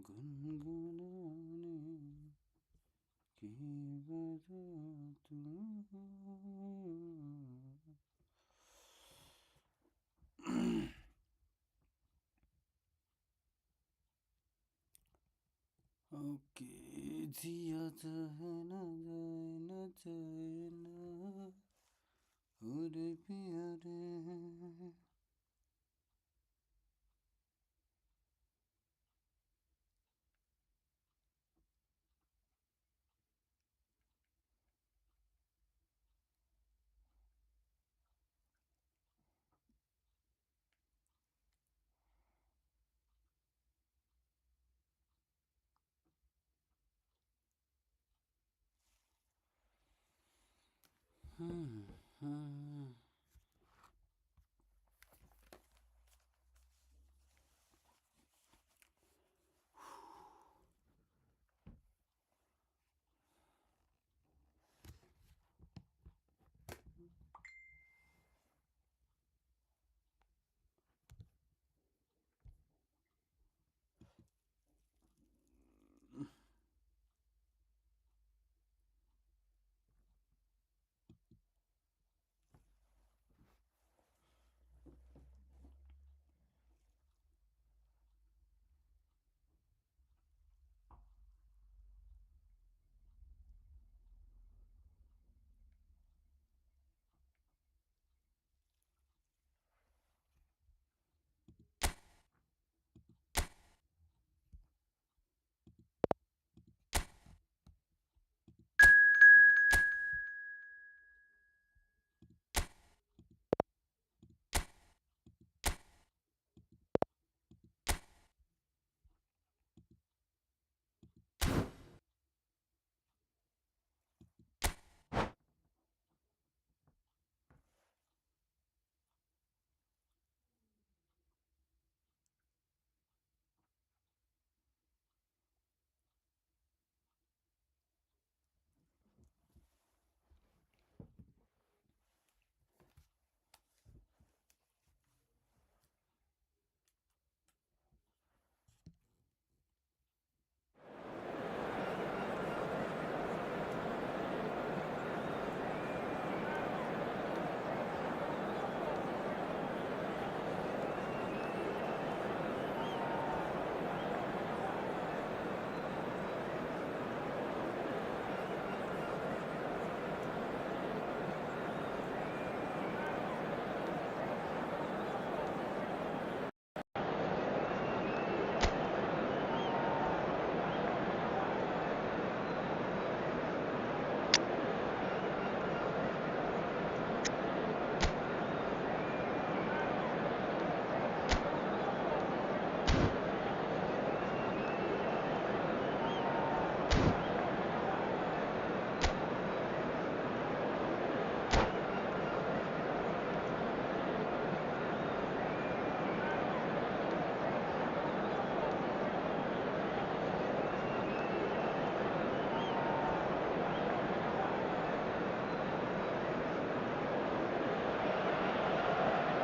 गुनगुनाने की वजह तू ओके जिया चाहे ना जाए ना जाए ना ओरे पिया रे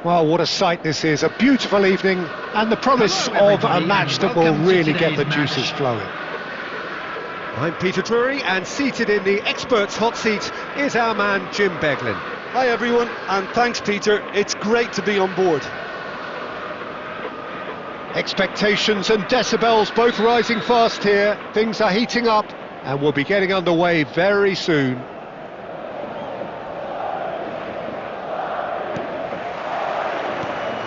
Well, what a sight this is. A beautiful evening and the promise of a match that will really get the juices flowing. I'm Peter Drury, and seated in the experts' hot seat is our man Jim Beglin. Hi everyone, and thanks Peter, it's great to be on board. Expectations and decibels both rising fast here. Things are heating up and we'll be getting underway very soon.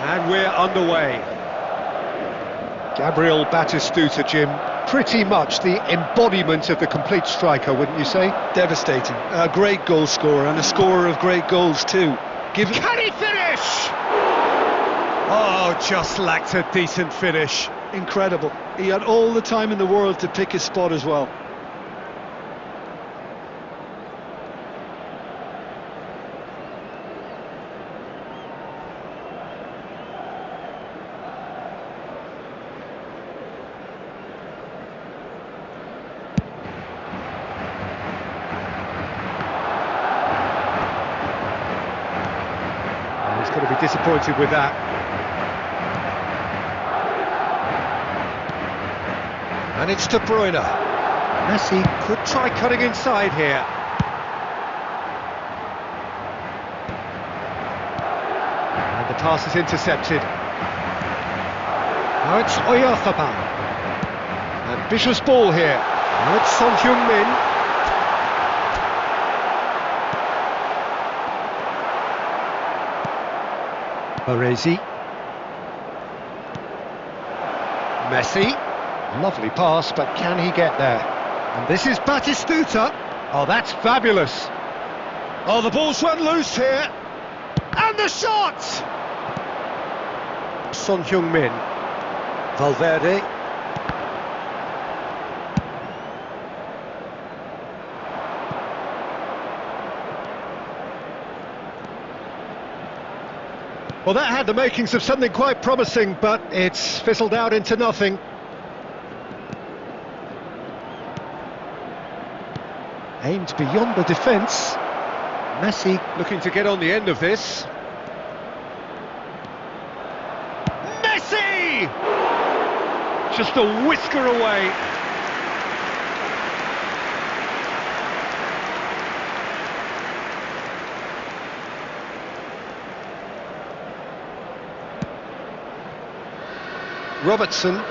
And we're underway. Gabriel Batistuta, Jim, pretty much the embodiment of the complete striker, wouldn't you say? Devastating. A great goal scorer and a scorer of great goals too. Can he finish? Oh, just lacked a decent finish. Incredible. He had all the time in the world to pick his spot as well. He's going to be disappointed with that. And it's De Bruyne. Messi could try cutting inside here. And the pass is intercepted. Now it's Oyarzabal. Ambitious ball here. Now it's Son Heung-min. Baresi. Messi. Lovely pass, but can he get there? And this is Batistuta. Oh, that's fabulous. Oh, the ball's run loose here. And the shot! Son Heung-min. Valverde. Well, that had the makings of something quite promising, but it's fizzled out into nothing. Aimed beyond the defence. Messi looking to get on the end of this. Messi! Just a whisker away. Robertson.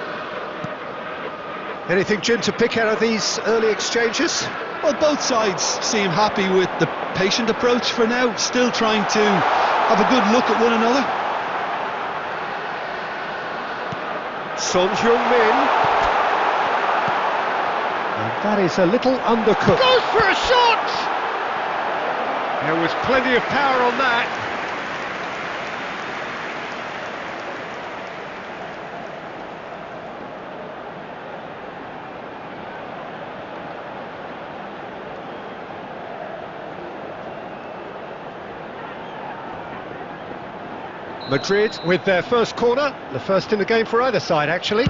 Anything, Jim, to pick out of these early exchanges? Well, both sides seem happy with the patient approach for now, still trying to have a good look at one another. Son Heung-min. And that is a little undercooked. Goes for a shot! There was plenty of power on that. Madrid with their first corner, the first in the game for either side, actually.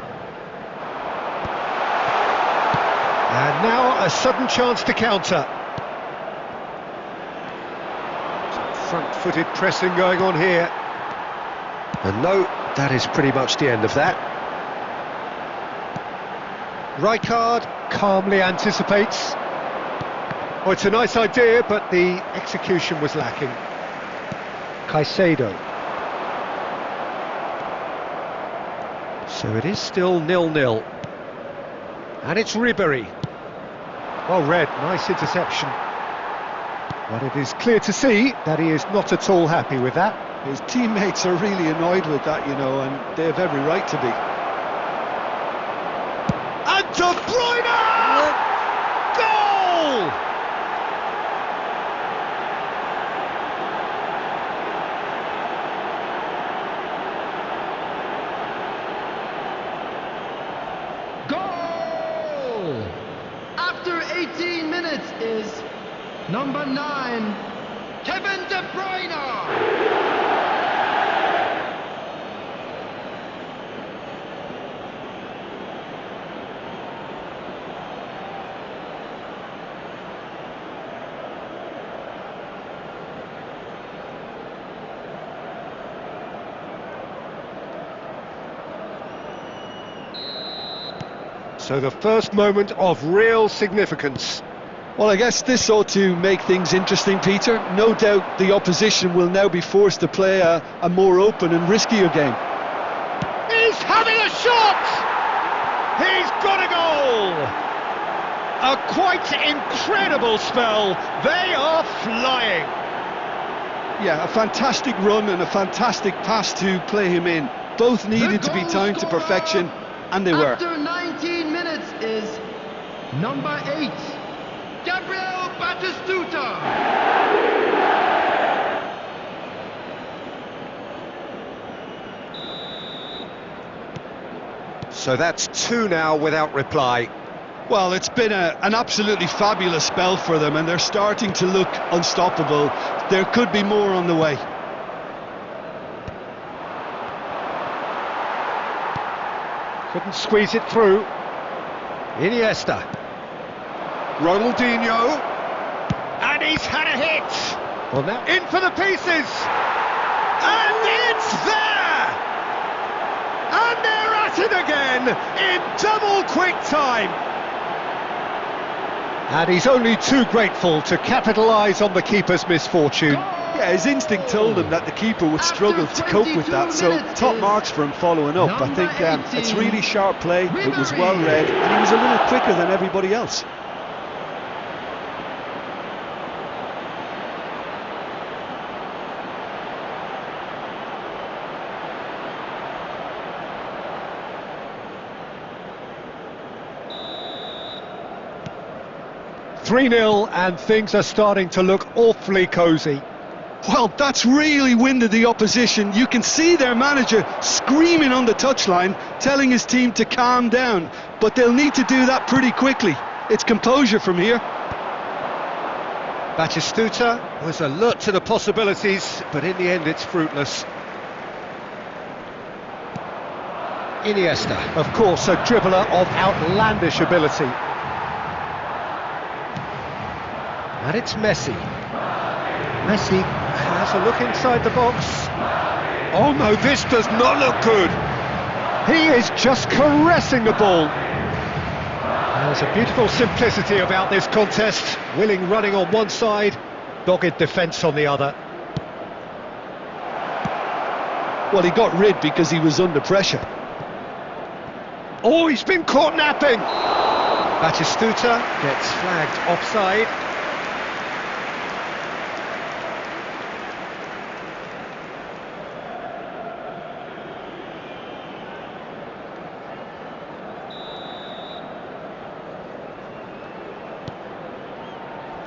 And now a sudden chance to counter. Some front-footed pressing going on here. And no, that is pretty much the end of that. Rijkaard calmly anticipates. Oh, it's a nice idea, but the execution was lacking. Caicedo. So it is still 0-0. And it's Ribéry. Well read, nice interception. But it is clear to see that he is not at all happy with that. His teammates are really annoyed with that, you know, and they have every right to be. And De Bruyne! Goal! After 18 minutes is number 9, Kevin De Bruyne. So the first moment of real significance. Well, I guess this ought to make things interesting, Peter. No doubt the opposition will now be forced to play a more open and riskier game. He's having a shot! He's got a goal! A quite incredible spell. They are flying. Yeah, a fantastic run and a fantastic pass to play him in. Both needed to be timed to perfection, and they were. After 19 minutes is number 8, Gabriel Batistuta. So that's 2 now without reply. Well, it's been an absolutely fabulous spell for them, and they're starting to look unstoppable. There could be more on the way. Couldn't squeeze it through. Iniesta. Ronaldinho. And he's had a hit. Well, now in for the pieces. And it's there! And they're at it again in double quick time. And he's only too grateful to capitalise on the keeper's misfortune. Yeah, his instinct told him that the keeper would struggle to cope with that, so top marks for him following up. I think it's really sharp play, it was well read, and he was a little quicker than everybody else. "3-0 and things are starting to look awfully cosy. Well, that's really winded the opposition. You can see their manager screaming on the touchline, telling his team to calm down, but they'll need to do that pretty quickly. It's composure from here. Batistuta was alert to the possibilities, but in the end it's fruitless. Iniesta, of course, a dribbler of outlandish ability. And it's Messi. Messi has a look inside the box. Oh no, this does not look good. He is just caressing the ball. There's a beautiful simplicity about this contest. Willing running on one side, dogged defence on the other. Well, he got rid because he was under pressure. Oh, he's been caught napping. Batistuta gets flagged offside.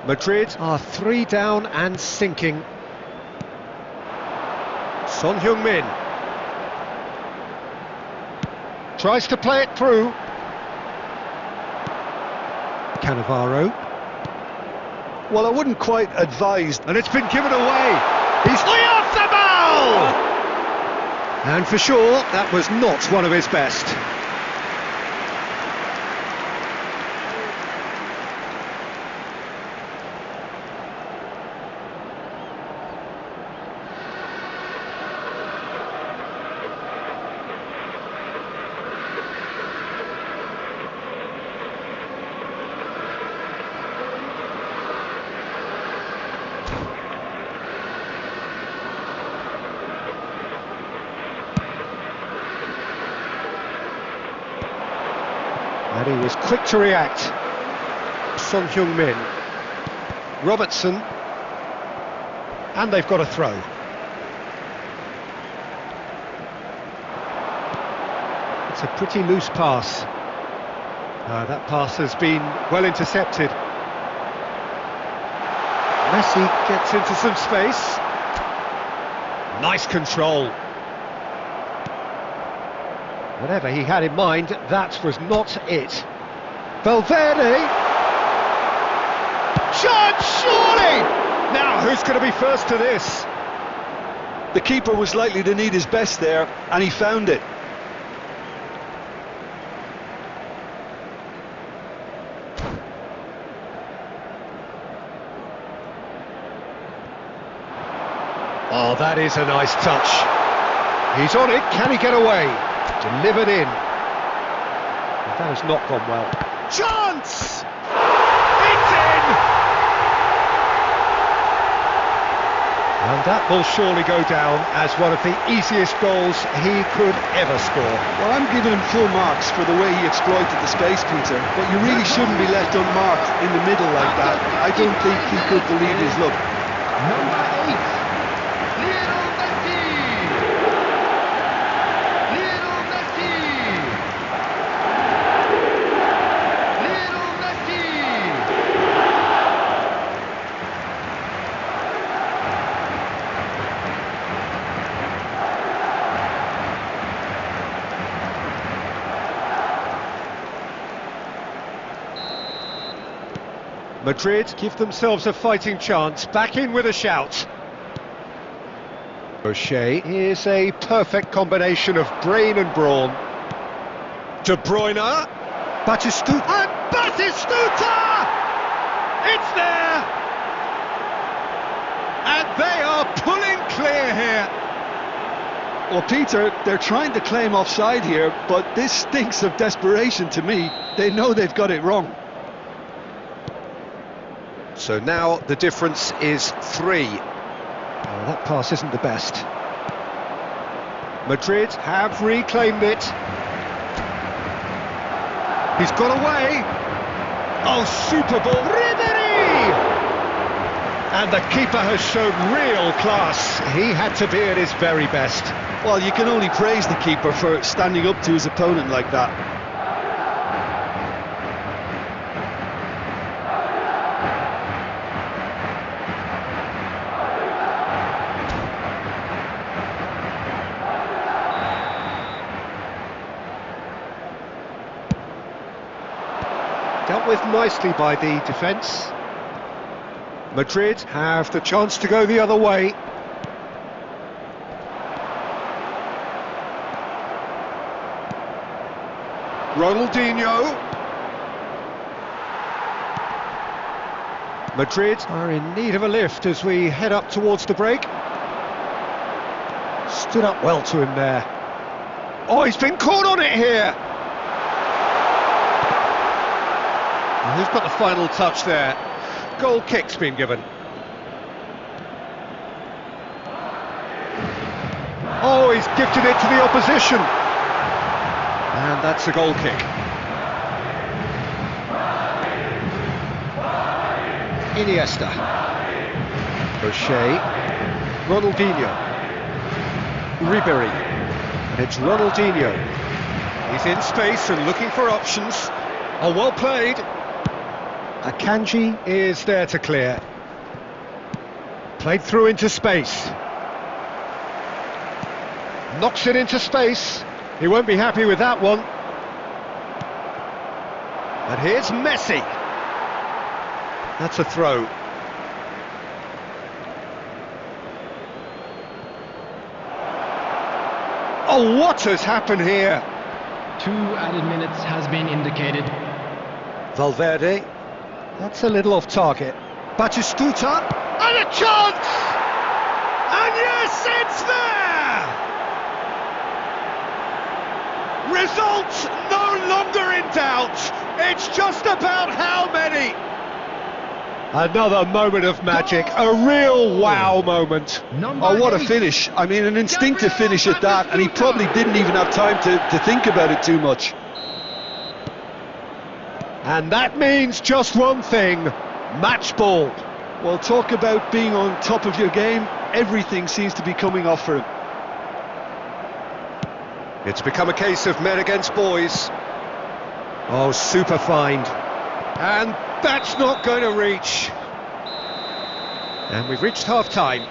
Madrid are 3 down and sinking. Son Heung-min tries to play it through. Cannavaro. Well, I wouldn't quite advise. And it's been given away. He's way off the ball! And for sure, that was not one of his best. And he was quick to react. Son Heung-min. Robertson. And they've got a throw. It's a pretty loose pass. That pass has been well intercepted. Messi gets into some space. Nice control. Whatever he had in mind, that was not it. Valverde! Chance, surely! Now, who's going to be first to this? The keeper was likely to need his best there, and he found it. Oh, that is a nice touch. He's on it, can he get away? Delivered in. But that has not gone well. Chance! It's in! And that will surely go down as one of the easiest goals he could ever score. Well, I'm giving him full marks for the way he exploited the space, Peter, but you really shouldn't be left unmarked in the middle like that. I don't think he could believe his luck. Number 8, Lionel Messi. Lionel Messi. Lionel Messi. Madrid give themselves a fighting chance, back in with a shout. O'Shea is a perfect combination of brain and brawn. De Bruyne, Batistuta, and Batistuta! It's there! And they are pulling clear here. Well, Peter, they're trying to claim offside here, but this stinks of desperation to me. They know they've got it wrong. So now the difference is 3. Oh, that pass isn't the best. Madrid have reclaimed it. He's got away. Oh, super ball. Ribery! And the keeper has shown real class. He had to be at his very best. Well, you can only praise the keeper for standing up to his opponent like that. Dealt with nicely by the defence. Madrid have the chance to go the other way. Ronaldinho. Madrid are in need of a lift as we head up towards the break. Stood up well to him there. Oh, he's been caught on it here. Who's got the final touch there? Goal kick's been given. Oh, he's gifted it to the opposition. And that's a goal kick. Iniesta. Rocher. Ronaldinho. Ribery. It's Ronaldinho. He's in space and looking for options. Oh, well played. Akanji is there to clear. Played through into space. Knocks it into space. He won't be happy with that one. And here's Messi. That's a throw. Oh, what has happened here? 2 added minutes has been indicated. Valverde. That's a little off target. Batistuta. And a chance! And yes, it's there! Result no longer in doubt. It's just about how many. Another moment of magic, a real wow moment. Oh, what a finish. I mean, an instinctive finish at that, and he probably didn't even have time to think about it too much. And that means just one thing, match ball. Well, talk about being on top of your game. Everything seems to be coming off for him. It's become a case of men against boys. Oh, super find. And that's not going to reach. And we've reached half-time.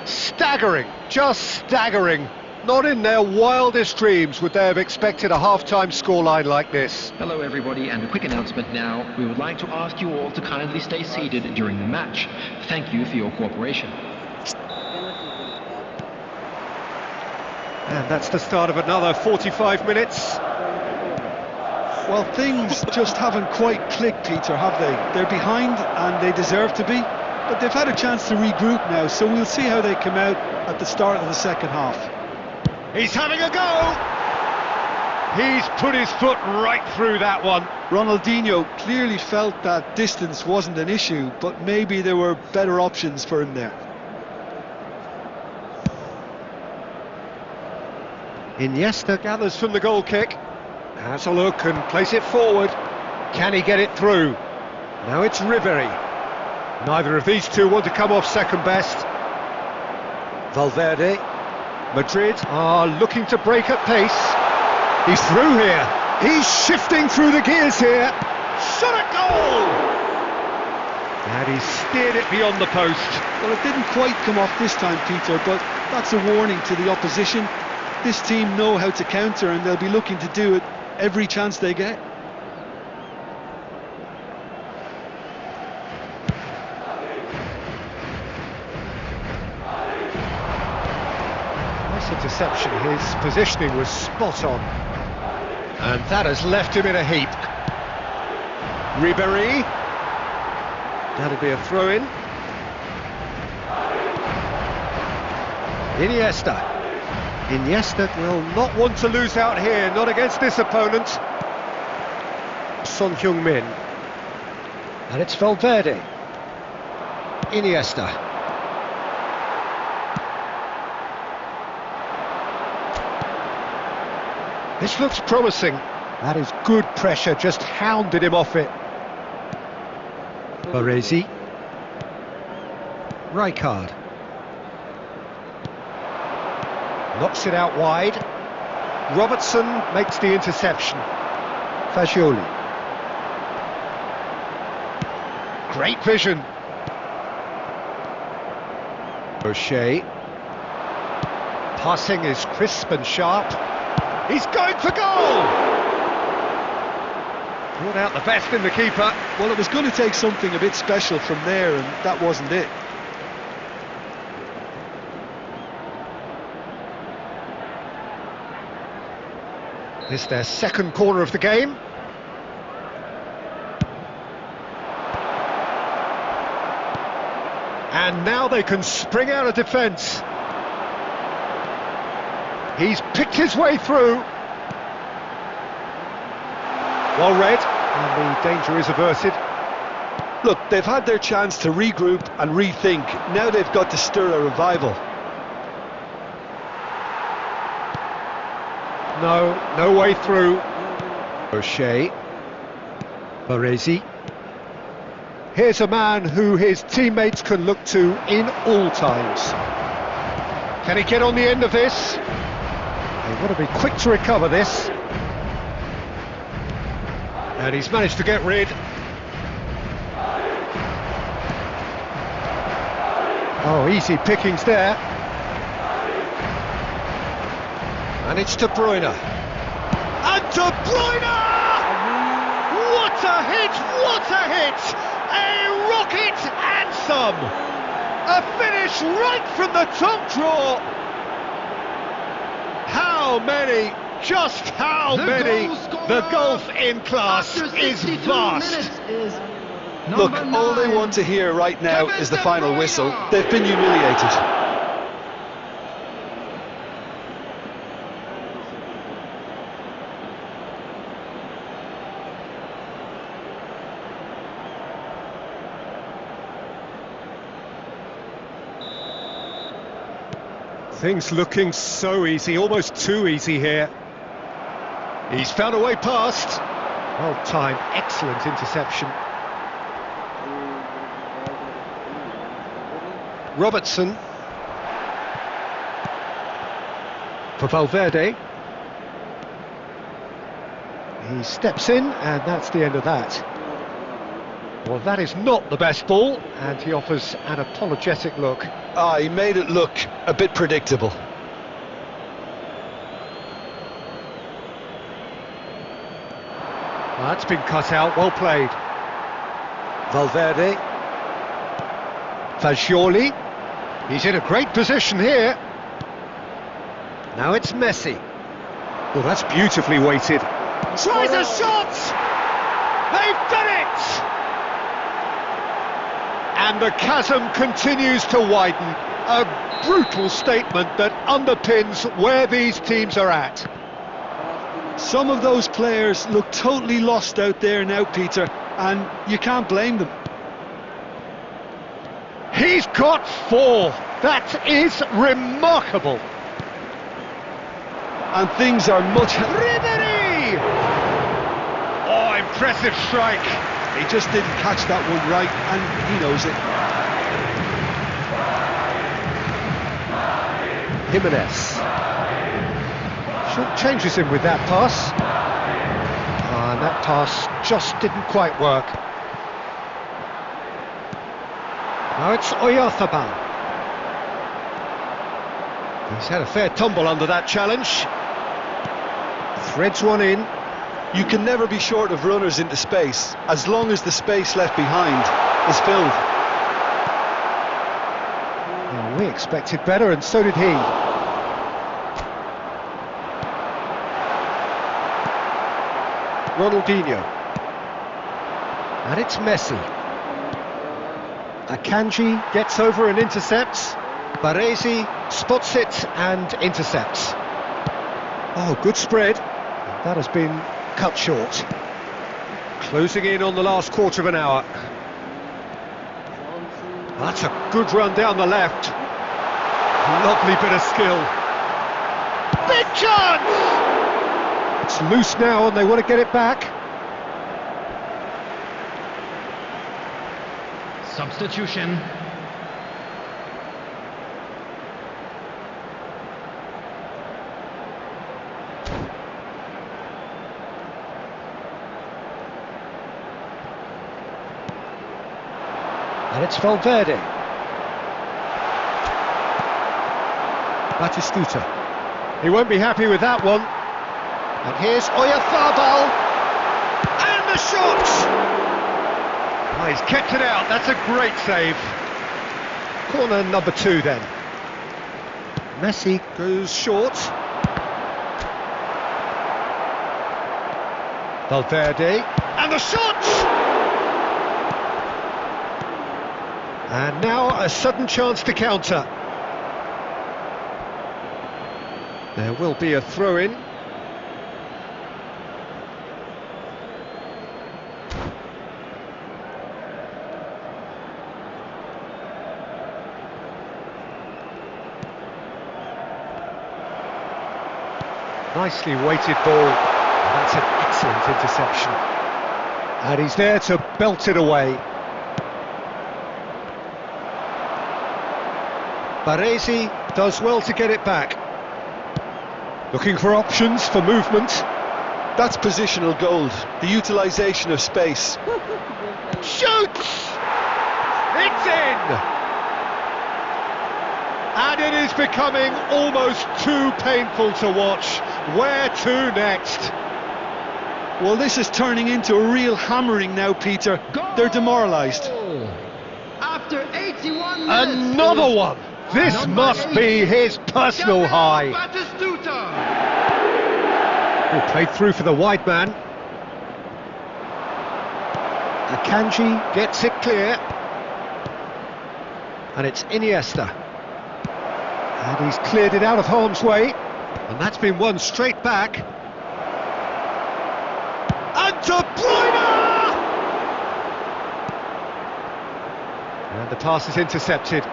Staggering, just staggering. Not in their wildest dreams would they have expected a half-time scoreline like this. Hello everybody, and a quick announcement now. We would like to ask you all to kindly stay seated during the match. Thank you for your cooperation. And that's the start of another 45 minutes. Well, things just haven't quite clicked, Peter, have they? They're behind and they deserve to be, but they've had a chance to regroup now, so we'll see how they come out at the start of the second half. He's having a go! He's put his foot right through that one. Ronaldinho clearly felt that distance wasn't an issue, but maybe there were better options for him there. Iniesta gathers from the goal kick. Has a look and plays it forward. Can he get it through? Now it's Ribery. Neither of these two want to come off second best. Valverde. Madrid are looking to break at pace. He's through here. He's shifting through the gears here. Shot at goal! And he steered it beyond the post. Well, it didn't quite come off this time, Peter, but that's a warning to the opposition. This team know how to counter, and they'll be looking to do it every chance they get. Nice interception. His positioning was spot on. And that has left him in a heap. Ribery. That'll be a throw-in. Iniesta. Iniesta will not want to lose out here, not against this opponent. Son Heung-min. And it's Valverde. Iniesta. This looks promising. That is good pressure, just hounded him off it. Baresi. Rijkaard. Knocks it out wide. Robertson makes the interception. Fagioli. Great vision. O'Shea. Passing is crisp and sharp. He's going for goal! Brought out the best in the keeper. Well, it was going to take something a bit special from there, and that wasn't it. This is their second corner of the game. And now they can spring out of defence. He's picked his way through. Well read, and the danger is averted. Look, they've had their chance to regroup and rethink. Now they've got to stir a revival. No way through. O'Shea. Baresi. Here's a man who his teammates can look to in all times. Can he get on the end of this? They want to be quick to recover this. And he's managed to get rid. Oh, easy pickings there. And it's De Bruyne. And De Bruyne! What a hit! What a hit! A rocket and some! A finish right from the top draw! How many? Just how many? The gulf in class is vast. Look, all they want to hear right now is the final whistle. They've been humiliated. Things looking so easy, almost too easy here. He's found a way past. Well timed, excellent interception. Robertson. For Valverde. He steps in, and that's the end of that. Well, that is not the best ball, and he offers an apologetic look. He made it look a bit predictable. Well, that's been cut out, well played. Valverde. Fagioli. He's in a great position here. Now it's Messi. Well, that's beautifully weighted. Tries a shot! They've done it! And the chasm continues to widen. A brutal statement that underpins where these teams are at. Some of those players look totally lost out there now, Peter, and you can't blame them. He's got 4. That is remarkable. And things are much... Ribery! Oh, impressive strike. He just didn't catch that one right, and he knows it. Jimenez. Short changes him with that pass. And that pass just didn't quite work. Now it's Oyarzabal. He's had a fair tumble under that challenge. Threads one in. You can never be short of runners into space, as long as the space left behind is filled. Well, we expected better, and so did he. Ronaldinho. And it's Messi. Akanji gets over and intercepts. Baresi spots it and intercepts. Oh, good spread. That has been cut short. Closing in on the last quarter of an hour. That's a good run down the left. Lovely bit of skill. Big chance! It's loose now and they want to get it back. Substitution. And it's Valverde. Batistuta. He won't be happy with that one. And here's Oyarzabal. And the shot! Oh, he's kept it out. That's a great save. Corner number 2 then. Messi goes short. Valverde. And the shot! And now a sudden chance to counter. There will be a throw-in. Nicely weighted ball. That's an excellent interception. And he's there to belt it away. Baresi does well to get it back. Looking for options for movement. That's positional gold, the utilisation of space. Shoots! It's in! And it is becoming almost too painful to watch. Where to next? Well, this is turning into a real hammering now, Peter. They're demoralised. After 81 minutes. Another one! This must be his personal high. Batistuta. Oh, played through for the wide man. Akanji gets it clear. And it's Iniesta. And he's cleared it out of harm's way. And that's been won straight back. And De Bruyne! And the pass is intercepted.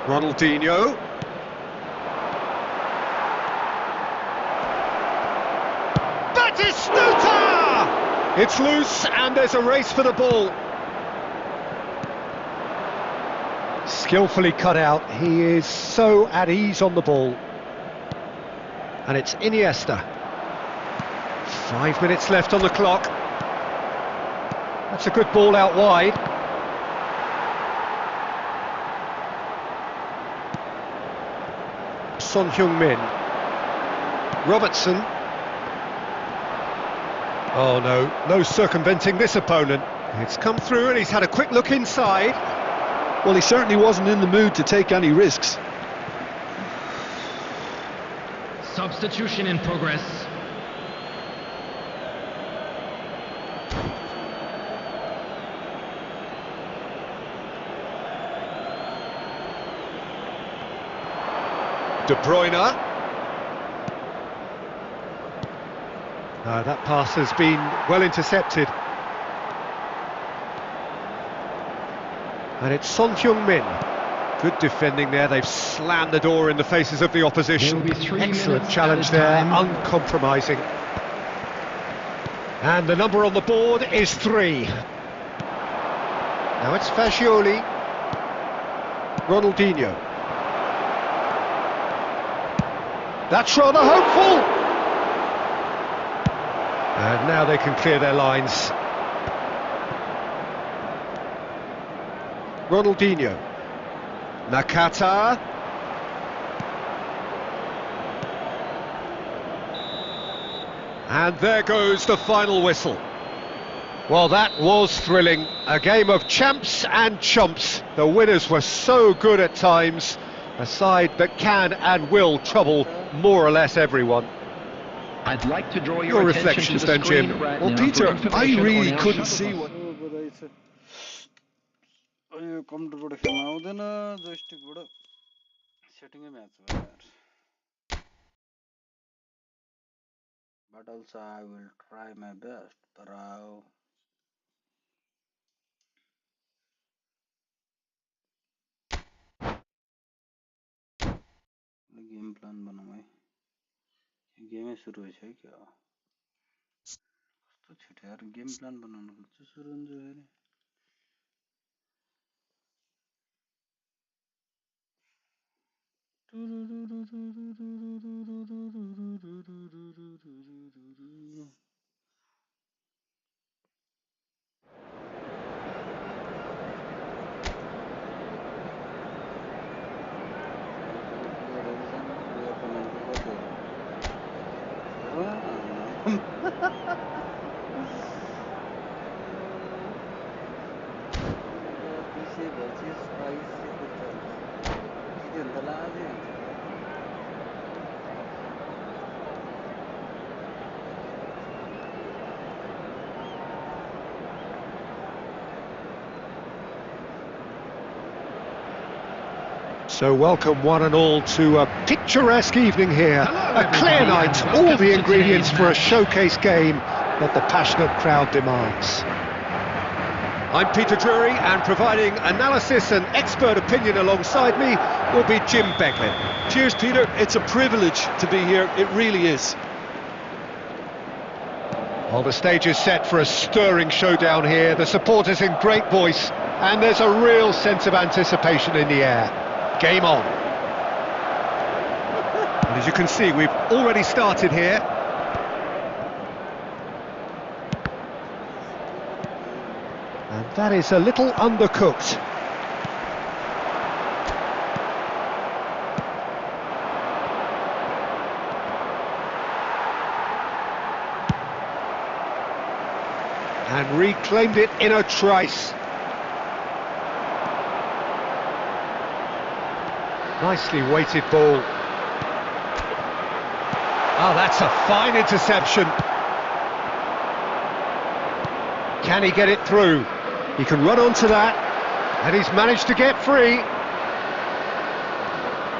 Ronaldinho. Batistuta! It's loose and there's a race for the ball. Skillfully cut out. He is so at ease on the ball. And it's Iniesta. 5 minutes left on the clock. That's a good ball out wide. Son Heung-min. Robertson. Oh no circumventing this opponent. It's come through and he's had a quick look inside. Well, he certainly wasn't in the mood to take any risks. Substitution in progress. De Bruyne. That pass has been well intercepted. And it's Son Heung-min. Good defending there. They've slammed the door in the faces of the opposition. There will be 3 Excellent minutes challenge at a there, time. uncompromising. And the number on the board is 3. Now it's Fagioli. Ronaldinho. That's rather hopeful! And now they can clear their lines. Ronaldinho. Nakata. And there goes the final whistle. Well, that was thrilling. A game of champs and chumps. The winners were so good at times. A side that can and will trouble more or less everyone. I'd like to draw Your your attention to reflections the then, screen Jim. right Well, now Peter, for I information really on our couldn't shuttle see bus. what... यो कम्प्युटरबाट खेल्न आउँदैन जोइस्टिकबाट सेटिङै match भयो यार but also I will try my best, bro. Game plan बनाऊँ है गेमै सुरु भएछ है क्या कस्तो छिटो यार गेम प्लान बनाउनु खोज्छु सुरु हुन्छ फेरि So welcome one and all to a picturesque evening here. Hello, A clear everybody, night, and all welcome the to ingredients today's for a match. showcase game that the passionate crowd demands. I'm Peter Drury, and providing analysis and expert opinion alongside me will be Jim Beglin. Cheers, Peter. It's a privilege to be here. It really is. Well, the stage is set for a stirring showdown here. The supporters in great voice, and there's a real sense of anticipation in the air. Game on. And as you can see, we've already started here. And that is a little undercooked. And reclaimed it in a trice. Nicely weighted ball. Oh, that's a fine interception. Can he get it through? He can run onto that, and he's managed to get free.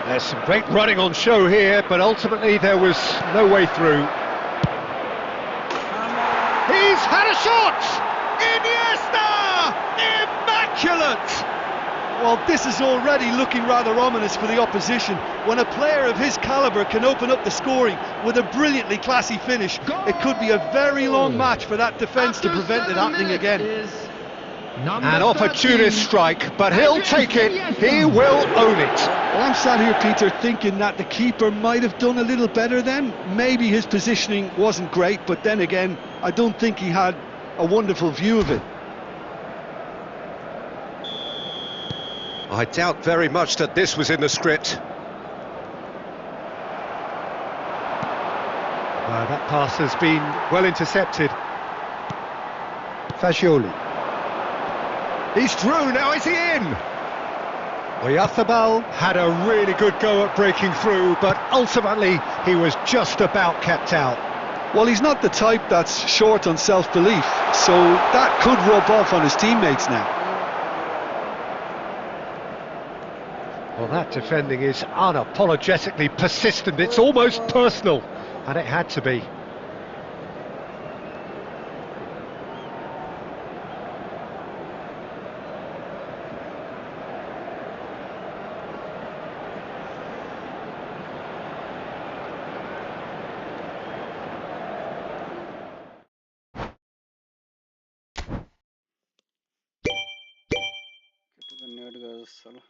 There's some great running on show here, but ultimately there was no way through. He's had a shot! Iniesta! Immaculate! Well, this is already looking rather ominous for the opposition. When a player of his calibre can open up the scoring with a brilliantly classy finish, it could be a very long match for that defence to prevent it happening again. An opportunist strike, but he'll take it, he will own it. Well, I'm sat here, Peter, thinking that the keeper might have done a little better then. Maybe his positioning wasn't great, but then again, I don't think he had a wonderful view of it. I doubt very much that this was in the script. That pass has been well intercepted. Fagioli. He's through, now is he in? Oyarzabal had a really good go at breaking through, but ultimately he was just about kept out. Well, he's not the type that's short on self-belief, so that could rub off on his teammates now. Well, that defending is unapologetically persistent, it's almost personal, and it had to be. Net गयो साला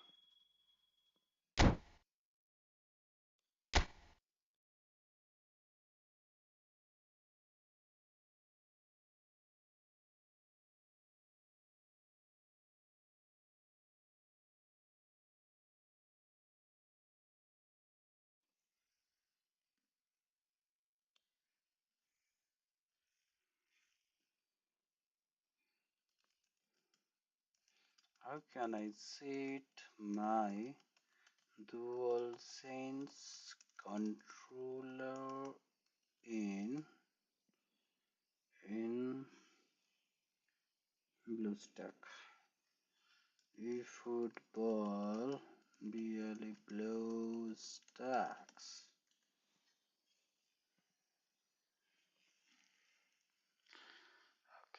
How can I set my DualSense controller in BlueStack? Efootball Mobile BlueStacks.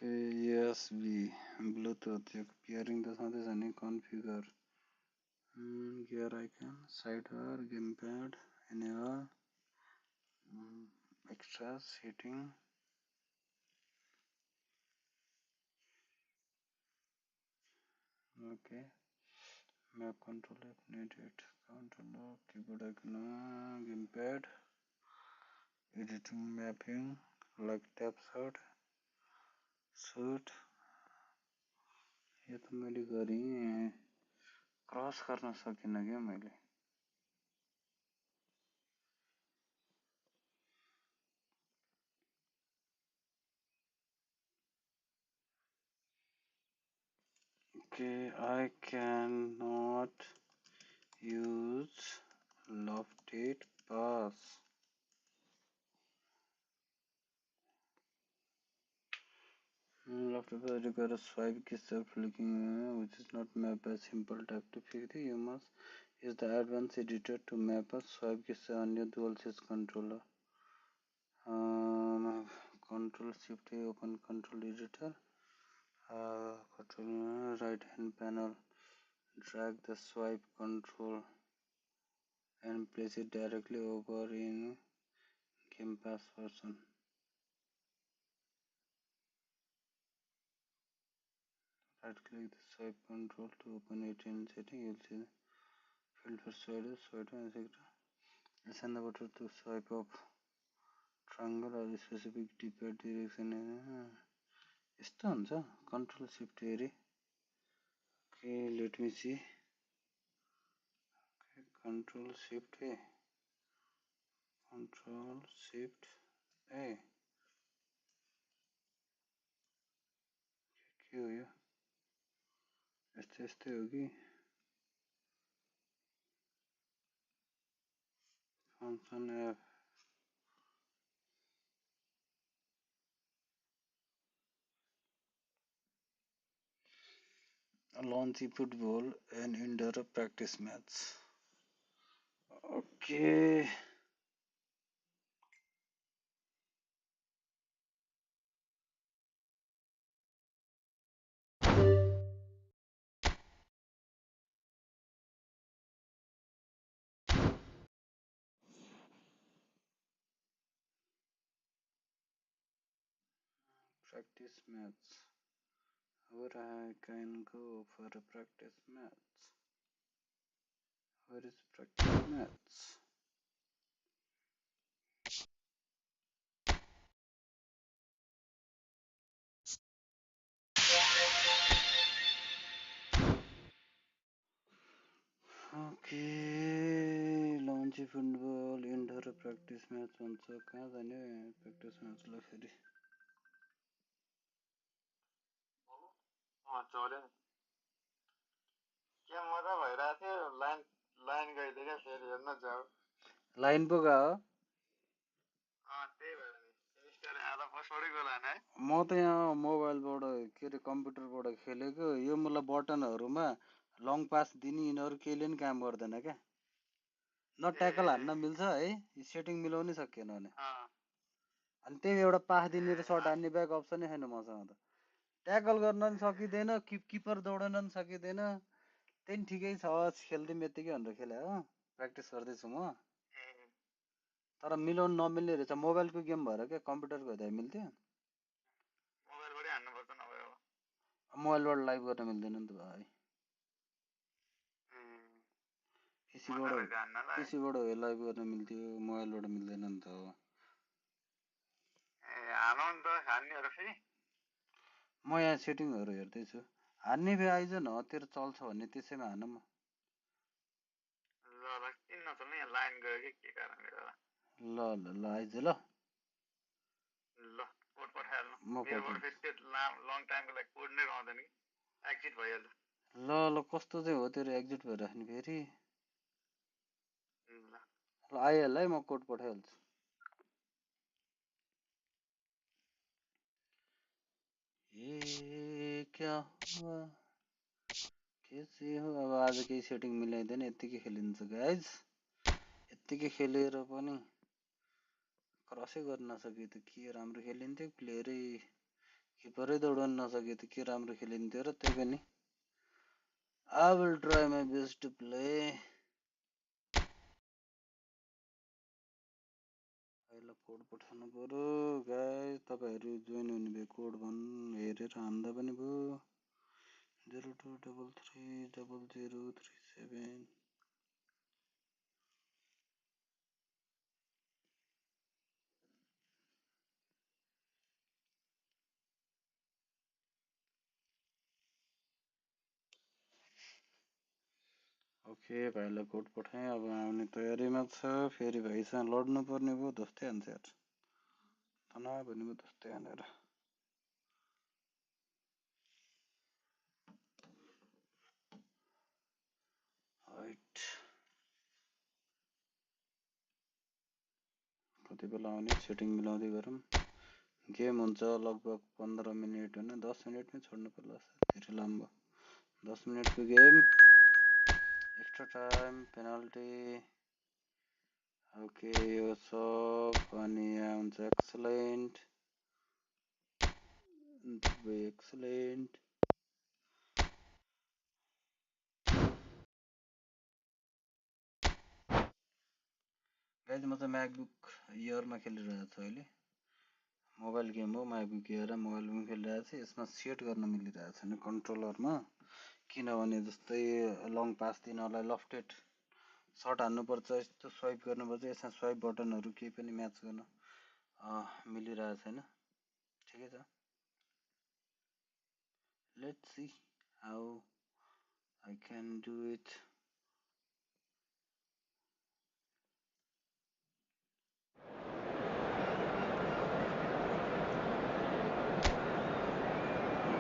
USB Bluetooth pairing the sound configure gear icon sidebar gamepad enable extra setting okay map controller needed controller keyboard icon gamepad editing mapping like tap shoot यो त मैले गरेँ cross गर्न सकिन क्या मैले Okay, I cannot use lofted pass. Lofted pass requires swipe key self-clicking, which is not map as simple tap to fix it. You must use the advanced editor to map a swipe key on your dual-shift controller. Control Shift A, open control editor. Control right hand panel. Drag the swipe control and place it directly over in Game Pass version. Right click the swipe control to open it in setting. You'll see the field for swipe, etc. Assign the button to swipe up triangle or specific D-pad direction. यस्तो हुन्छ Control Shift A रे. Okay, let me see. Okay, Control Shift A. Control Shift A. के हो यो? यस्तै हो कि? Function F. Launch Efootball and indoor practice match. Okay. Practice match. Where I can go for a practice match? Where is practice match? Okay, launch football indoor practice match भन्छ कहाँ जाने practice match ल फेरि चल्यो के मजा भइरहेको थियो लाइन गइदियो क्या फेरि हेर्न जाऊ लाइन पो गयो त्यही भएर नि मिस्टर आधा पछौडै गोलान है म त यहाँ मोबाइलबाट के अरे कम्प्युटरबाट खेलेको यो मलाई बटनहरुमा लङ पास दिने यिनीहरु केहीले नि काम गर्दैन क्या न ट्याकल हान्न मिल्छ है सेटिङ मिलाउनै सकिएन भने अनि त्यही एउटा पास दिने र सर्ट हान्ने ब्याक अप्सनै छैन मसँग त ट्याकल गर्न नि सकिदैन किपर दौडन नि सकिदैन त्यही ठिकै छ खेल्दै मेत्तिकै भनेर खेले हो प्र्याक्टिस गर्दैछु म तर मिलाउन नमिल्ने रहेछ मोबाइलको गेम भएर के कम्प्युटरको हुँदा मिल्थ्यो मोबाइलबाटै हान्नुपर्छ नभए अब मोबाइलबाट लाइभ गर्न मिल्दैन नि त भाइ पीसीबाट लाइभ गर्न मिल्थ्यो मोबाइलबाट मिल्दैन नि त हानौ नि त हान्नेहरु फेरि म यहाँ सेटिङहरु हेर्दैछु हान्ने भए आइज न तेरो चल्छ भन्ने त्यसैमा हान म ल किन नचल्ने यहाँ लाइन गयो कि के कारणले गर्दा ल आइज ल कोड पठाइहाल्नु मेरोबाट फेरि त्यो लङ टाइमको लागि कोड नै रहँदैन कि एक्जिट भइहाल्छ ल कस्तो चाहिँ हो तेरो एक्जिट भइराख्ने फेरि ल आइहाल्छ है म कोड पठाइहाल्छु ये क्या हुआ कैसे हो अब आज केही सेटिङ मिलाइदैन यतिकै खेलिन्छ गाइज यतिकै खेलेर पनि क्रसै गर्न नसके त के राम्रो खेलिन्थ्यो प्लेयरै किपरै दौडाउन नसके त के राम्रो खेलिन्थ्यो र त्यही पनि I will try my best to play. पहिला कोड पठाउनु पर्यो गाइस तपाईहरु जोइन हुने भए कोड हेरेर हान्दा पनि भयो 02330037 ओके भाइलाई कोड पठाएँ अब आउने तयारीमा छ फेरि भाइसँग लड्नु पर्ने भयो दस्तै हान्छ यार तना भन्ने भयो दस्तै हानेर राइट कति बेला आउने सेटिङ मिलाउँदै गरौँ गेम हुन्छ लगभग 15 मिनेट हैन 10 मिनेटमै छोड्नु पर्ला धेरै लामो 10 मिनेटको game extra time penalty okay यो सब अनि यहाँ हुन्छ एक्सलेन्ट एक्सलेन्ट गाइज म चाहिँ म्याकबुक इयरमा खेलिरहेको छु अहिले मोबाइल गेम हो म्याकबुक इयर मोबाइलमा खेलिरहेको छु यसमा सेट गर्न मिलिरहेको छैन कन्ट्रोलरमा किनभने जस्तै लङ पास दिनलाई लफ्टेड सर्ट हान्नुपर्छ यस्तो स्वाइप गर्नुपर्छ यसमा स्वाइप बटनहरु केही पनि म्याच गर्न मिलिरहेको छैन ठिकै छ let's see how I can do it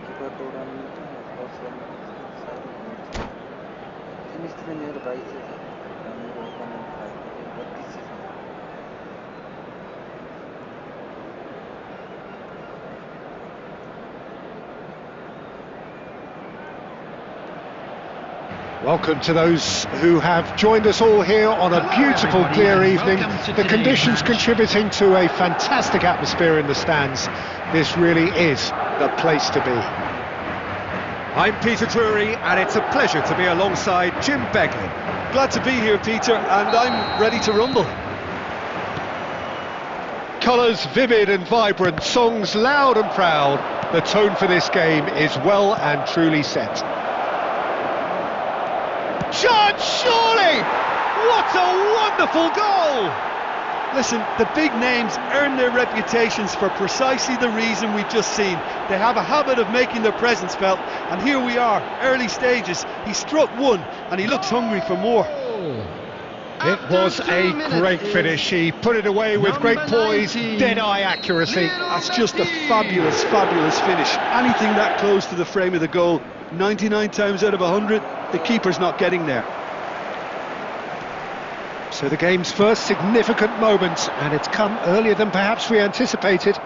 keeper दौडाउनु क्रस गर्नु साह्रै हुन्छ तीन स्ट्रेन मेरो 22 छ मेरो ओपोनेन्ट 32 छ Welcome to those who have joined us all here on a beautiful, clear evening. The conditions contributing to a fantastic atmosphere in the stands. This really is the place to be. I'm Peter Drury, and it's a pleasure to be alongside Jim Begley. Glad to be here, Peter, and I'm ready to rumble. Colours vivid and vibrant, songs loud and proud. The tone for this game is well and truly set. Chance, surely! What a wonderful goal! Listen, the big names earn their reputations for precisely the reason we've just seen. They have a habit of making their presence felt, and here we are, early stages. He struck one, and he looks hungry for more. It was a great finish. He put it away with great poise, dead-eye accuracy. That's just a fabulous, fabulous finish. Anything that close to the frame of the goal, 99 times out of 100, the keeper's not getting there. So the game's first significant moment, and it's come earlier than perhaps we anticipated.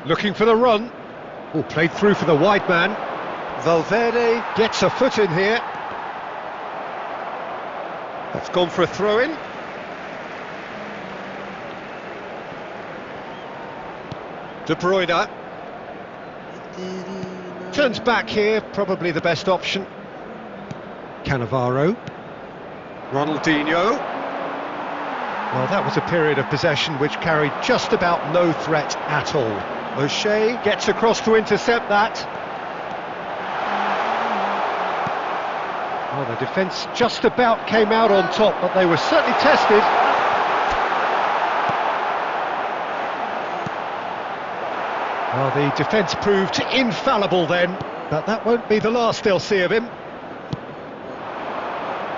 Looking for the run. Oh, played through for the wide man. Valverde gets a foot in here. That's gone for a throw-in. De Bruyne. Turns back here, probably the best option. Cannavaro. Ronaldinho. Well, that was a period of possession which carried just about no threat at all. O'Shea gets across to intercept that. Well, the defence just about came out on top, but they were certainly tested. Well, the defence proved infallible then, but that won't be the last they'll see of him.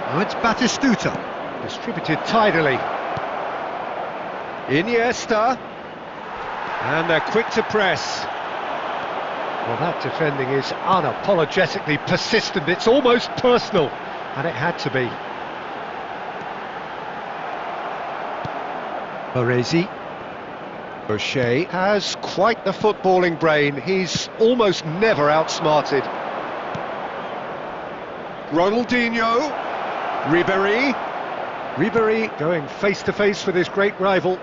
Now it's Batistuta, distributed tidily. Iniesta, and they're quick to press. Well, that defending is unapologetically persistent, it's almost personal, and it had to be. Baresi. O'Shea has quite the footballing brain, he's almost never outsmarted. Ronaldinho, Ribéry going face to face with his great rival.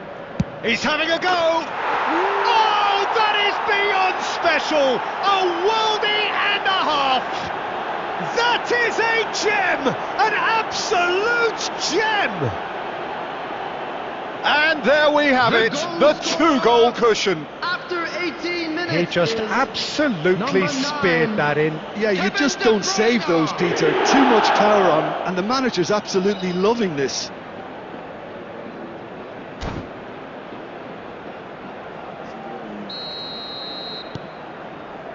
He's having a go! Oh, that is beyond special! A worldie and a half! That is a gem! An absolute gem! And there we have it, the 2-goal cushion. After 18 minutes. He just absolutely speared that in. Yeah, you just don't save those, Peter. Too much power on, and the manager's absolutely loving this.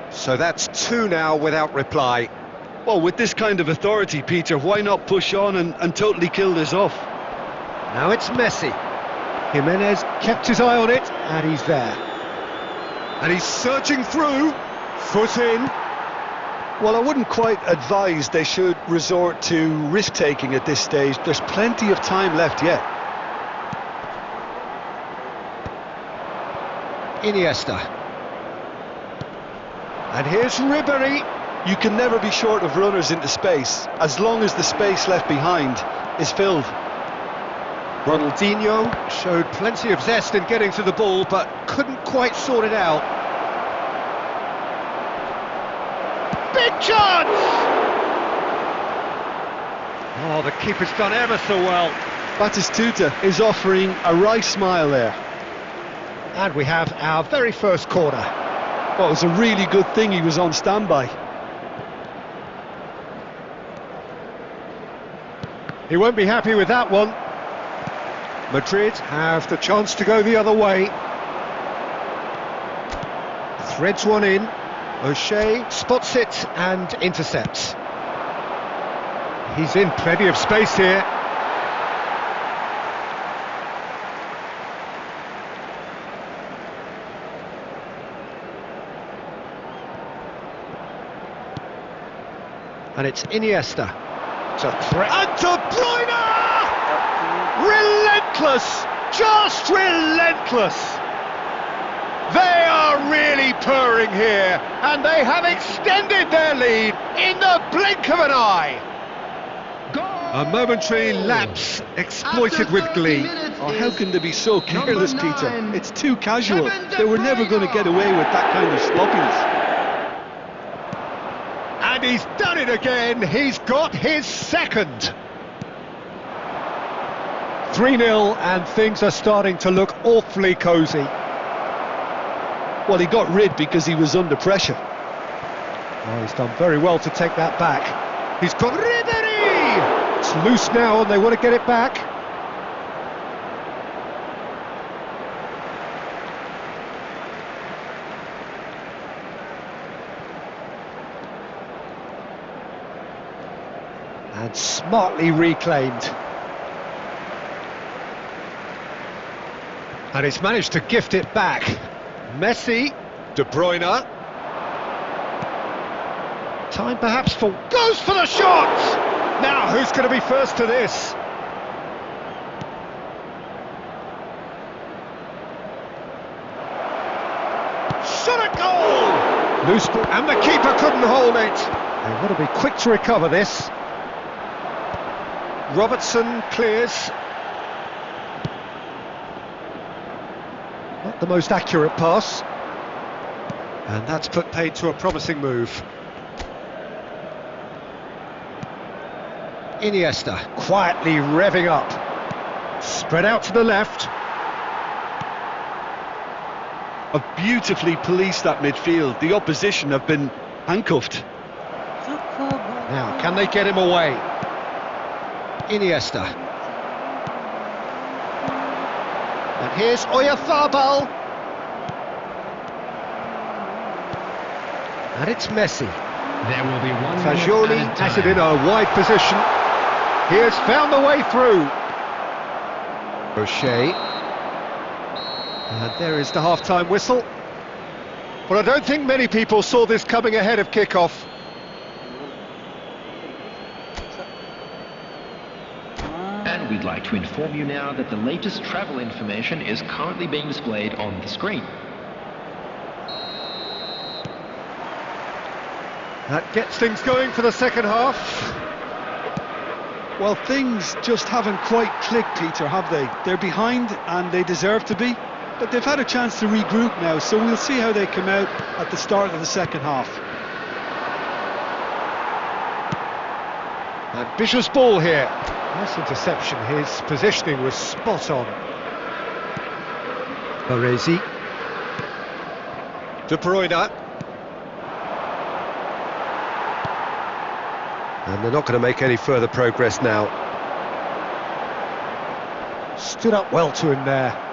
So that's 2 now without reply. Well, with this kind of authority, Peter, why not push on and totally kill this off? Now it's Messi. Jimenez kept his eye on it, and he's there. And he's searching through, foot in. Well, I wouldn't quite advise they should resort to risk-taking at this stage. There's plenty of time left yet. Iniesta. And here's Ribery. You can never be short of runners into space, as long as the space left behind is filled. Ronaldinho showed plenty of zest in getting to the ball, but couldn't quite sort it out. Big chance! Oh, the keeper's done ever so well. Batistuta is offering a wry smile there. And we have our very first corner. Well, it was a really good thing he was on standby. He won't be happy with that one. Madrid have the chance to go the other way. Threads one in. O'Shea spots it and intercepts. He's in plenty of space here. And it's Iniesta. And De Bruyne! Relentless! Just relentless! They are really purring here, and they have extended their lead in the blink of an eye. A momentary lapse exploited with glee. Oh, how can they be so careless, Peter? It's too casual. They were never going to get away with that kind of sloppiness. And he's done it again. He's got his second. 3-0, and things are starting to look awfully cosy. Well, he got rid because he was under pressure. Oh, he's done very well to take that back. He's got Ribery! It's loose now, and they want to get it back. And smartly reclaimed. And he's managed to gift it back. Messi, De Bruyne. Time perhaps for... Goes for the shot! Now, who's going to be first to this? Shot at goal! Loose ball, and the keeper couldn't hold it. They want to be quick to recover this. Robertson clears. Not the most accurate pass. And that's put paid to a promising move. Iniesta quietly revving up. Spread out to the left. Have beautifully policed that midfield. The opposition have been handcuffed. Now, can they get him away? Iniesta. And here's Oyarzabal. And it's Messi. There will be one Fagioli has it in a wide position. He has found the way through. O'Shea. And there is the half-time whistle. But I don't think many people saw this coming ahead of kick-off. And we'd like to inform you now that the latest travel information is currently being displayed on the screen. That gets things going for the second half. Well, things just haven't quite clicked, Peter, have they? They're behind, and they deserve to be. but they've had a chance to regroup now, so we'll see how they come out at the start of the second half. Ambitious ball here. Nice interception. His positioning was spot on. Baresi. De Bruyne. And they're not going to make any further progress now. Stood up well to him there.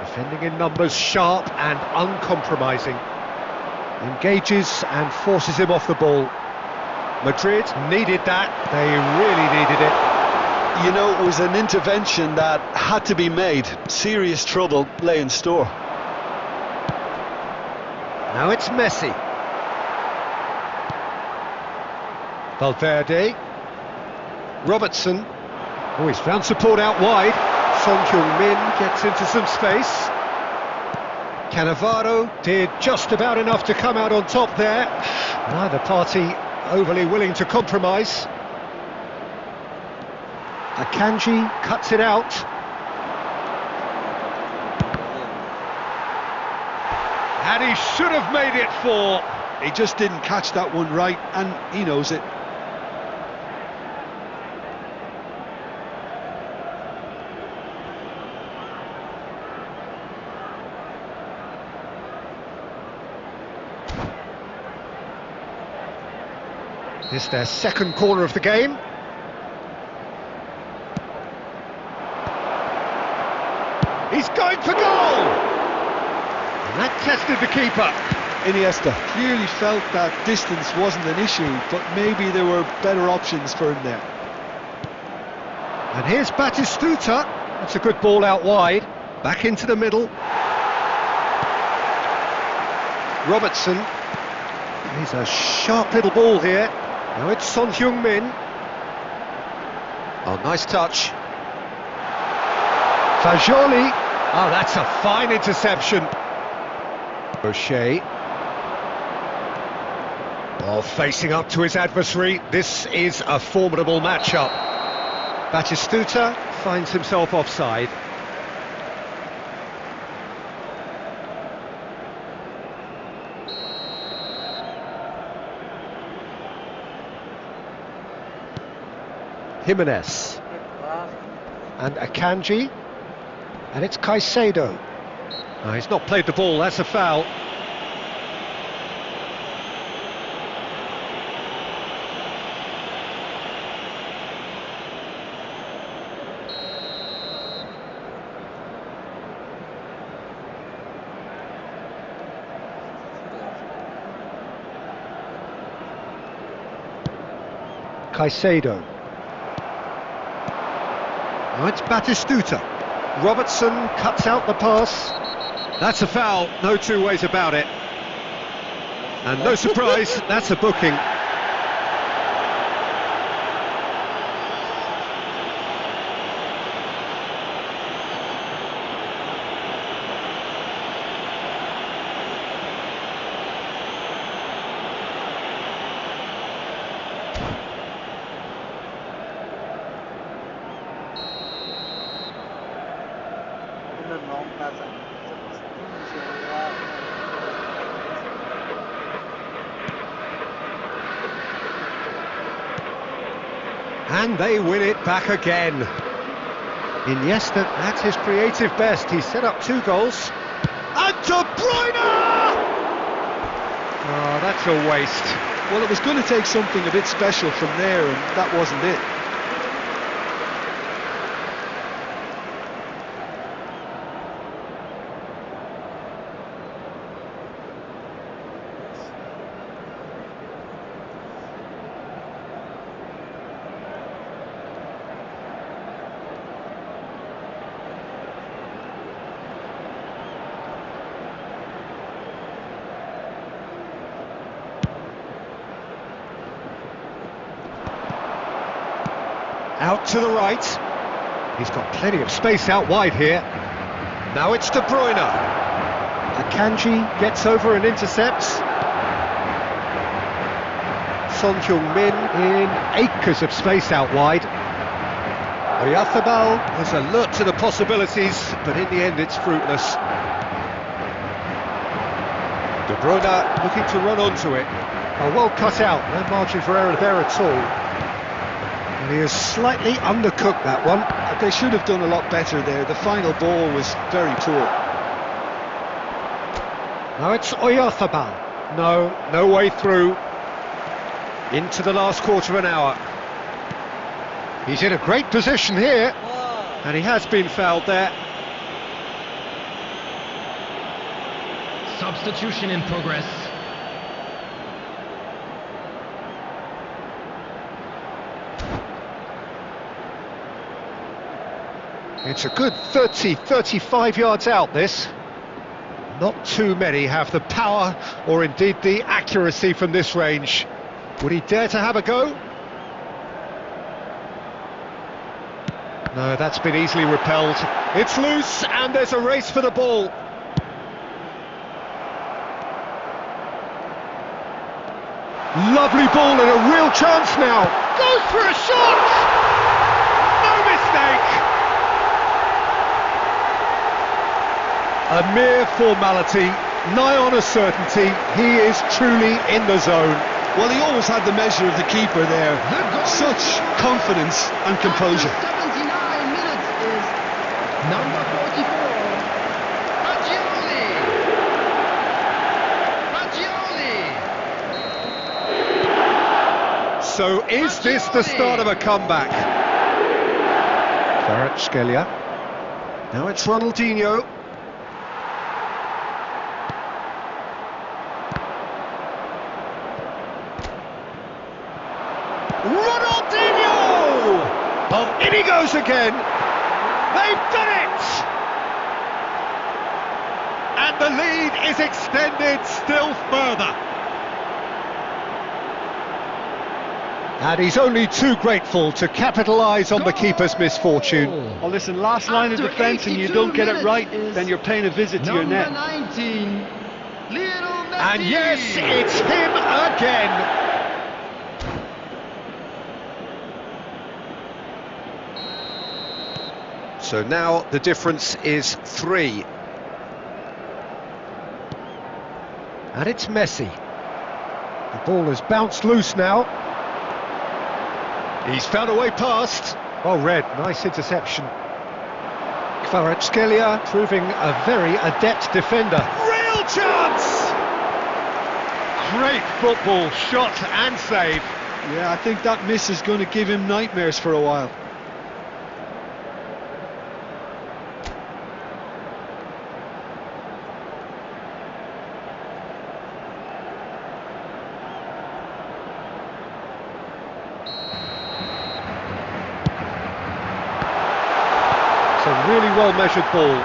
Defending in numbers, sharp and uncompromising. Engages and forces him off the ball. Madrid needed that. They really needed it. You know, it was an intervention that had to be made. Serious trouble lay in store. Now it's Messi. Valverde. Robertson. Oh, he's found support out wide. Son Heung-min gets into some space. Cannavaro did just about enough to come out on top there. Neither party overly willing to compromise. Akanji cuts it out. And he should have made it 4. He just didn't catch that one right, and he knows it. It's their second corner of the game. He's going for goal! And that tested the keeper. Iniesta clearly felt that distance wasn't an issue, but maybe there were better options for him there. And here's Batistuta. That's a good ball out wide. Back into the middle. Robertson. He's a sharp little ball here. Now it's Son Heung-min. Oh, nice touch. Fajoli. Oh, that's a fine interception. O'Shea. Oh, facing up to his adversary. This is a formidable matchup. Batistuta finds himself offside. Jimenez. And Akanji. And it's Caicedo. No, he's not played the ball, that's a foul. Caicedo. Now it's Batistuta. Robertson cuts out the pass. That's a foul, no two ways about it. And no surprise, that's a booking. And they win it back again. Iniesta at his creative best. He set up 2 goals. And De Bruyne! Oh, that's a waste. Well, it was going to take something a bit special from there, and that wasn't it. Out to the right. He's got plenty of space out wide here. Now it's De Bruyne. Akanji gets over and intercepts. Son Heung-min in acres of space out wide. Oyarzabal is alert to the possibilities, but in the end it's fruitless. De Bruyne looking to run onto it. Oh, well cut out, no margin for error there at all. And he has slightly undercooked that one. They should have done a lot better there. The final ball was very poor. Now it's Oyarzabal. No way through. Into the last quarter of an hour. He's in a great position here, and he has been fouled there. Substitution in progress. It's a good 35 yards out, this. Not too many have the power or indeed the accuracy from this range. Would he dare to have a go? No, that's been easily repelled. It's loose and there's a race for the ball. Lovely ball and a real chance now. Goes for a shot! No mistake! A mere formality, nigh on a certainty. He is truly in the zone. Well, he always had the measure of the keeper there. Such confidence and composure. 79 minutes is Number 44. Fagioli. So is this the start of a comeback? Kvaratskhelia. Now it's Ronaldinho. Ronaldinho! Oh, in he goes again! They've done it! And the lead is extended still further. And he's only too grateful to capitalise on the keeper's misfortune. Well, listen, last line of defence and you don't get it right, then you're paying a visit to your net. number 19, Lionel Messi. And yes, it's him again. So now the difference is 3. And it's Messi. The ball has bounced loose now. He's found a way past. Oh, red, nice interception. Kvaratskhelia proving a very adept defender. Real chance! Great football, shot and save. Yeah, I think that miss is going to give him nightmares for a while. It's a really well-measured ball.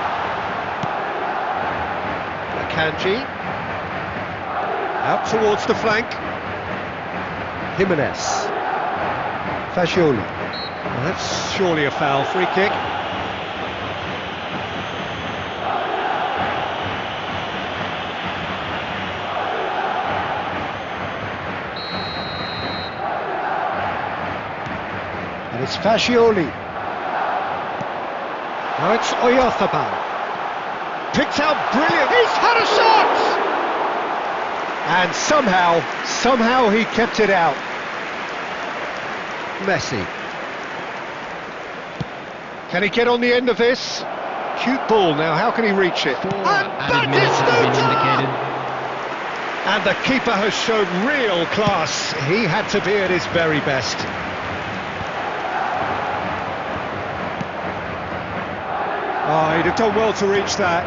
Akanji. Out towards the flank. Jimenez. Fagioli. Well, that's surely a foul. Free kick. And it's Fagioli. Now it's Oyarzabal. Picked out brilliant. He's had a shot! And somehow he kept it out. Messi. Can he get on the end of this? Cute ball now, how can he reach it? And that is no doubt! And the keeper has shown real class. He had to be at his very best. Oh, he'd have done well to reach that.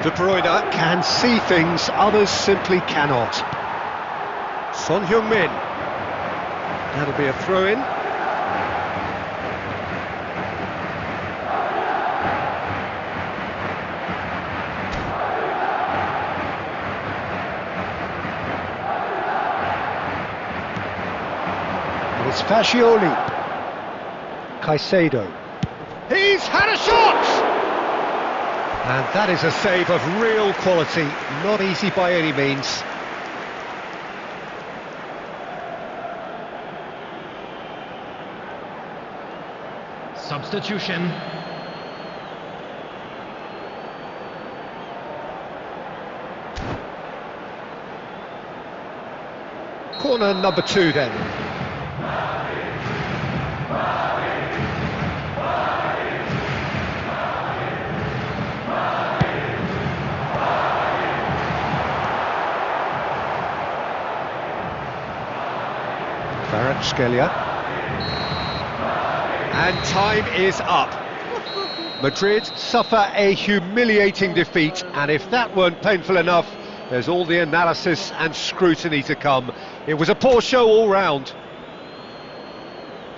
De Bruyne can see things others simply cannot. Son Heung-min. That'll be a throw-in. And it's Fagioli. Caicedo. He's had a shot! And that is a save of real quality, not easy by any means. substitution. Corner number 2 then. Kvaratskhelia. And time is up. Madrid suffer a humiliating defeat, and if that weren't painful enough, there's all the analysis and scrutiny to come. It was a poor show all round.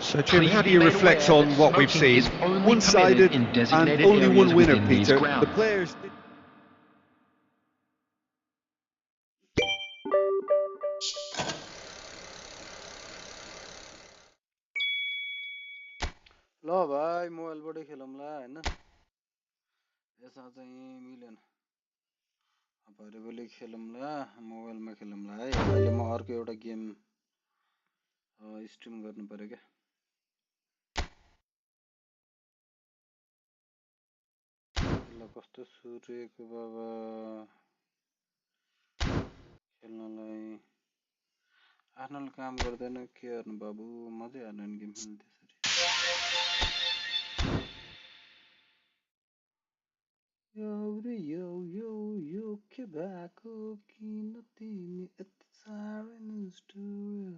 So Jim, how do you reflect on what we've seen? One-sided in and designated only one areas winner, within these Peter. The grounds. players... ल भाइ मोबाइलबाटै खेलौँला होइन यसमा चाहिँ मिलेन भरे बेलुकी खेलौँला मोबाइलमा खेलौँला है अहिले म अर्को एउटा गेम स्ट्रिम गर्नु पर्यो क्या ल कस्तो सूर्यको बाबा खेल्नलाई आफ्नोले काम गर्दैन के गर्नु बाबु मजै हाल्नु गेम खेल्नु त्यसरी यो के भएको किन तिमी यति साह्रै निष्ठुर